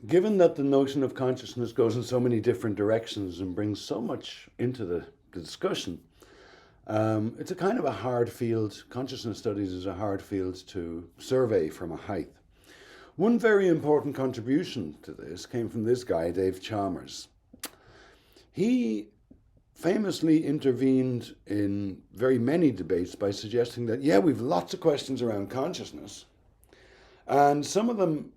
Given that the notion of consciousness goes in so many different directions and brings so much into the discussion, it's a kind of a hard field. Consciousness studies is a hard field to survey from a height. One very important contribution to this came from this guy, Dave Chalmers. He famously intervened in very many debates by suggesting that, yeah, we've lots of questions around consciousness, and some of them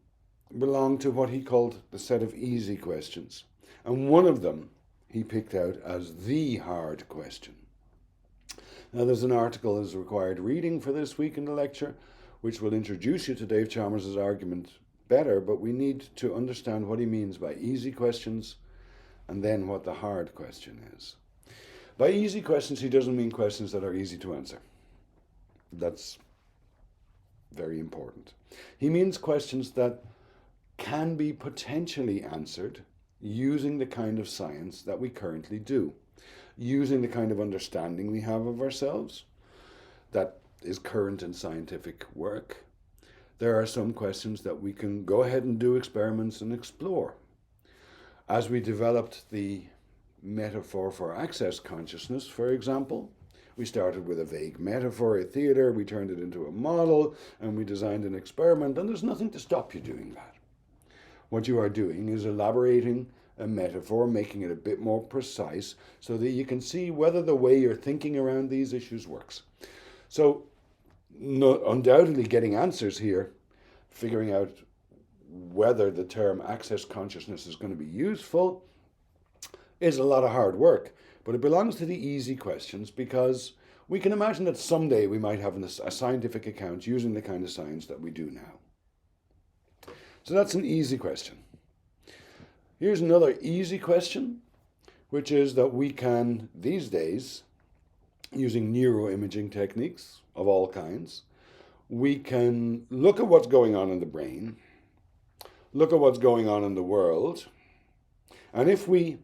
belong to what he called the set of easy questions. And one of them he picked out as the hard question. Now, there's an article as required reading for this week in the lecture, which will introduce you to Dave Chalmers' argument better, but we need to understand what he means by easy questions and then what the hard question is. By easy questions, he doesn't mean questions that are easy to answer. That's very important. He means questions that can be potentially answered using the kind of science that we currently do, using the kind of understanding we have of ourselves that is current in scientific work. There are some questions that we can go ahead and do experiments and explore. As we developed the metaphor for access consciousness, for example, we started with a vague metaphor at theater, we turned it into a model, and we designed an experiment, and there's nothing to stop you doing that. What you are doing is elaborating a metaphor, making it a bit more precise so that you can see whether the way you're thinking around these issues works. So, undoubtedly getting answers here, figuring out whether the term access consciousness is going to be useful is a lot of hard work, but it belongs to the easy questions because we can imagine that someday we might have a scientific account using the kind of science that we do now. So that's an easy question. Here's another easy question, which is that we can, these days, using neuroimaging techniques of all kinds, we can look at what's going on in the brain, look at what's going on in the world, and if we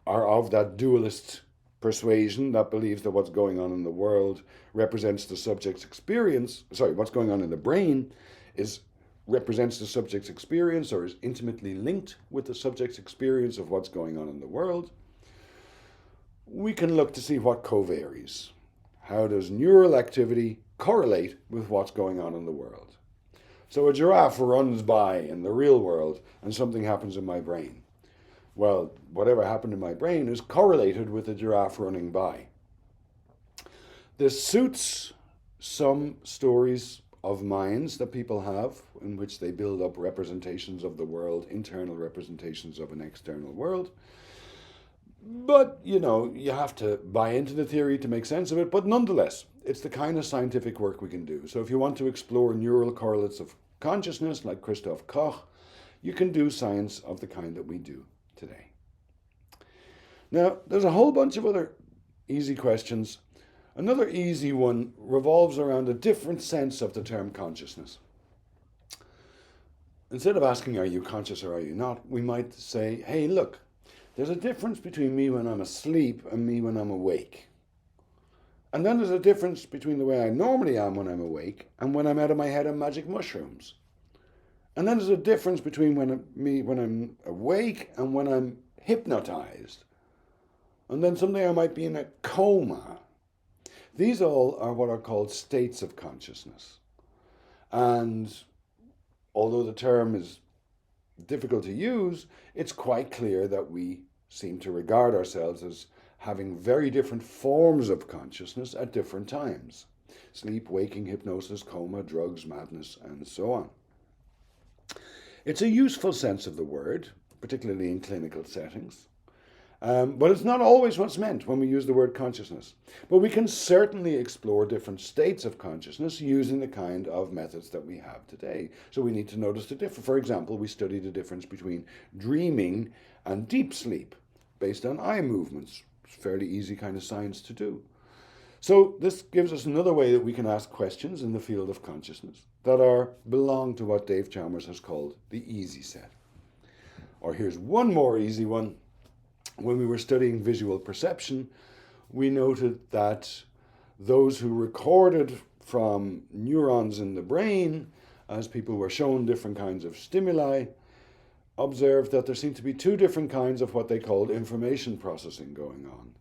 are of that dualist persuasion that believes that what's going on in the world represents the subject's experience, what's going on in the brain represents the subject's experience or is intimately linked with the subject's experience of what's going on in the world, we can look to see what covaries. How does neural activity correlate with what's going on in the world? So a giraffe runs by in the real world and something happens in my brain. Well, whatever happened in my brain is correlated with the giraffe running by. This suits some stories of minds that people have in which they build up representations of the world, internal representations of an external world. But, you have to buy into the theory to make sense of it. But nonetheless, it's the kind of scientific work we can do. So if you want to explore neural correlates of consciousness, like Christoph Koch, you can do science of the kind that we do today. Now, there's a whole bunch of other easy questions. Another easy one revolves around a different sense of the term consciousness. Instead of asking, are you conscious or are you not, we might say, hey, look, there's a difference between me when I'm asleep and me when I'm awake. And then there's a difference between the way I normally am when I'm awake and when I'm out of my head on magic mushrooms. And then there's a difference between when I'm awake and when I'm hypnotized. And then someday I might be in a coma. These all are what are called states of consciousness. And although the term is difficult to use, it's quite clear that we seem to regard ourselves as having very different forms of consciousness at different times. Sleep, waking, hypnosis, coma, drugs, madness, and so on. It's a useful sense of the word, particularly in clinical settings. But it's not always what's meant when we use the word consciousness. But we can certainly explore different states of consciousness using the kind of methods that we have today. So we need to notice the difference. For example, we study the difference between dreaming and deep sleep based on eye movements. It's fairly easy kind of science to do. So this gives us another way that we can ask questions in the field of consciousness that belong to what Dave Chalmers has called the easy set. Or here's one more easy one. When we were studying visual perception, we noted that those who recorded from neurons in the brain, as people were shown different kinds of stimuli, observed that there seemed to be two different kinds of what they called information processing going on.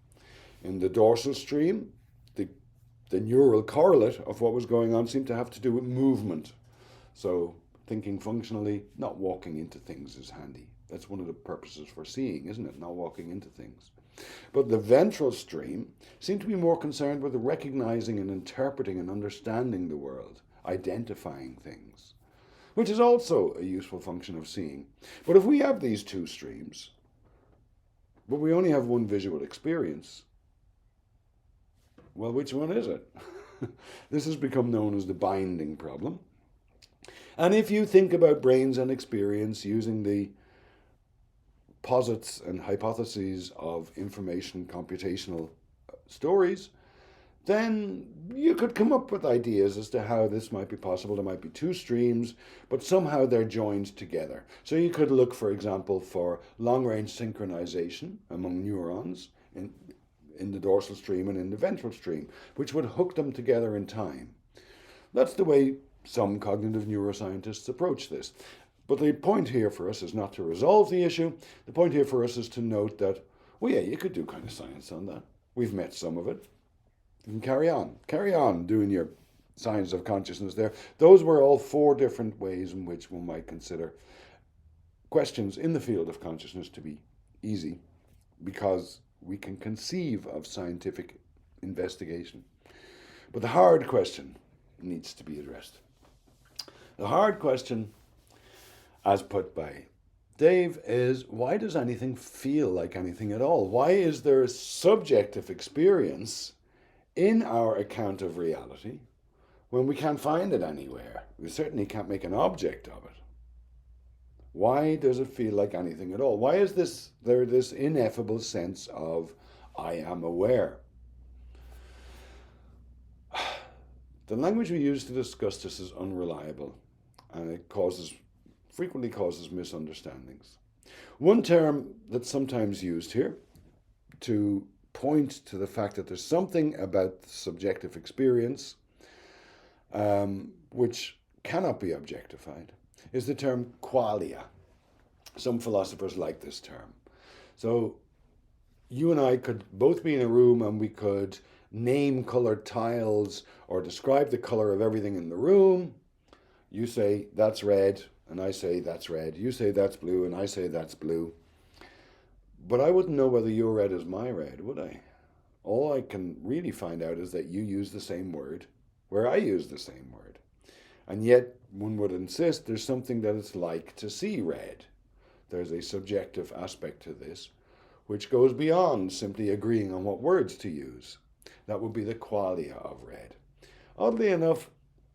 In the dorsal stream, the neural correlate of what was going on seemed to have to do with movement. So thinking functionally, not walking into things is handy. That's one of the purposes for seeing, isn't it? Not walking into things. But the ventral stream seemed to be more concerned with recognizing and interpreting and understanding the world, identifying things, which is also a useful function of seeing. But if we have these two streams, but we only have one visual experience, well, which one is it? This has become known as the binding problem. And if you think about brains and experience using the posits and hypotheses of information computational stories, then you could come up with ideas as to how this might be possible. There might be two streams, but somehow they're joined together. So you could look, for example, for long-range synchronization among neurons in the dorsal stream and in the ventral stream, which would hook them together in time. That's the way some cognitive neuroscientists approach this. But the point here for us is not to resolve the issue. The point here for us is to note that, well, yeah, you could do kind of science on that. We've met some of it. You can carry on doing your science of consciousness there. Those were all four different ways in which one might consider questions in the field of consciousness to be easy, because we can conceive of scientific investigation. But the hard question needs to be addressed. The hard question, as put by Dave, is why does anything feel like anything at all? Why is there a subjective experience in our account of reality when we can't find it anywhere? We certainly can't make an object of it. Why does it feel like anything at all? Why is there this ineffable sense of I am aware? The language we use to discuss this is unreliable, and it frequently causes misunderstandings. One term that's sometimes used here to point to the fact that there's something about subjective experience which cannot be objectified is the term qualia. Some philosophers like this term. So you and I could both be in a room and we could name colored tiles or describe the color of everything in the room. You say that's red and I say that's red. You say that's blue and I say that's blue. But I wouldn't know whether your red is my red, would I? All I can really find out is that you use the same word where I use the same word. And yet one would insist there's something that it's like to see red. There's a subjective aspect to this which goes beyond simply agreeing on what words to use. That would be the qualia of red. Oddly enough,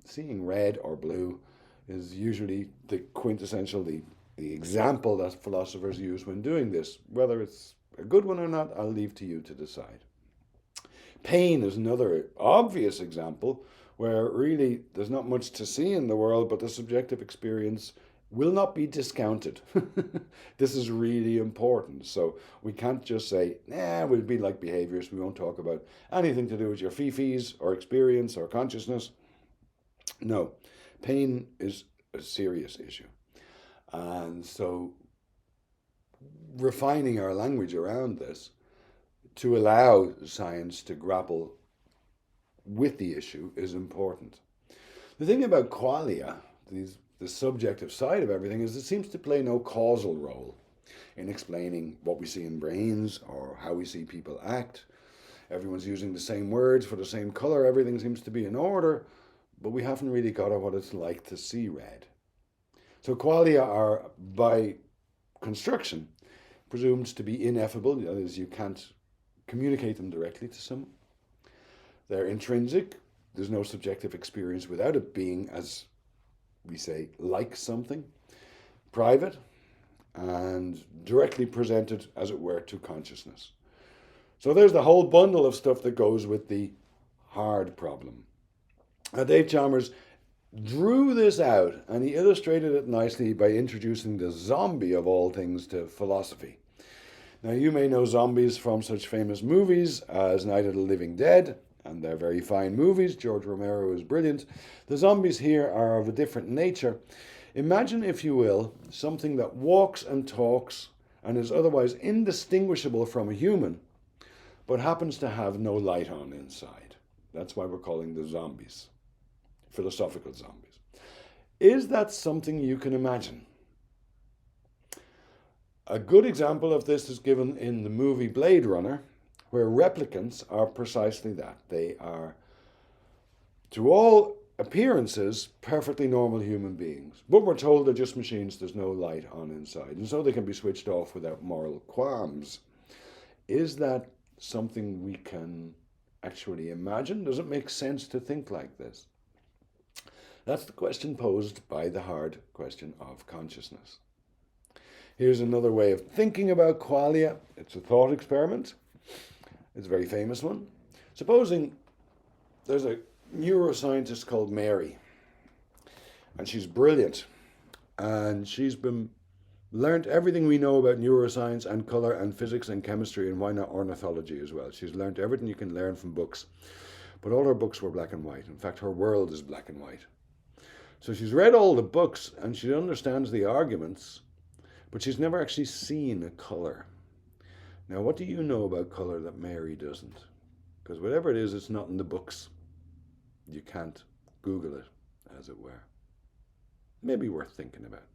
seeing red or blue is usually the quintessential, the example that philosophers use when doing this. Whether it's a good one or not, I'll leave to you to decide. Pain is another obvious example where really there's not much to see in the world, but the subjective experience will not be discounted. This is really important. So we can't just say, we'll be like behaviors. We won't talk about anything to do with your fifis or experience or consciousness. No, pain is a serious issue. And so refining our language around this to allow science to grapple with the issue is important. The thing about qualia, the subjective side of everything, is it seems to play no causal role in explaining what we see in brains or how we see people act. Everyone's using the same words for the same color. Everything seems to be in order, but we haven't really got at what it's like to see red. So qualia are, by construction, presumed to be ineffable. That is, you can't communicate them directly to someone. They're intrinsic. There's no subjective experience without it being, as we say, like something. Private and directly presented, as it were, to consciousness. So there's the whole bundle of stuff that goes with the hard problem. Now, Dave Chalmers drew this out, and he illustrated it nicely by introducing the zombie of all things to philosophy. Now, you may know zombies from such famous movies as Night of the Living Dead, and they're very fine movies. George Romero is brilliant. The zombies here are of a different nature Imagine, if you will, something that walks and talks and is otherwise indistinguishable from a human, but happens to have no light on inside. That's why we're calling them zombies, philosophical zombies. Is that something you can imagine? A good example of this is given in the movie Blade Runner, where replicants are precisely that. They are, to all appearances, perfectly normal human beings. But we're told they're just machines, there's no light on inside. And so they can be switched off without moral qualms. Is that something we can actually imagine? Does it make sense to think like this? That's the question posed by the hard question of consciousness. Here's another way of thinking about qualia. It's a thought experiment. It's a very famous one. Supposing there's a neuroscientist called Mary, and she's brilliant, and she's learned everything we know about neuroscience and color and physics and chemistry, and why not ornithology as well. She's learned everything you can learn from books, but all her books were black and white. In fact, her world is black and white. So she's read all the books and she understands the arguments, but she's never actually seen a color. Now, what do you know about color that Mary doesn't? Because whatever it is, it's not in the books. You can't Google it, as it were. Maybe worth thinking about.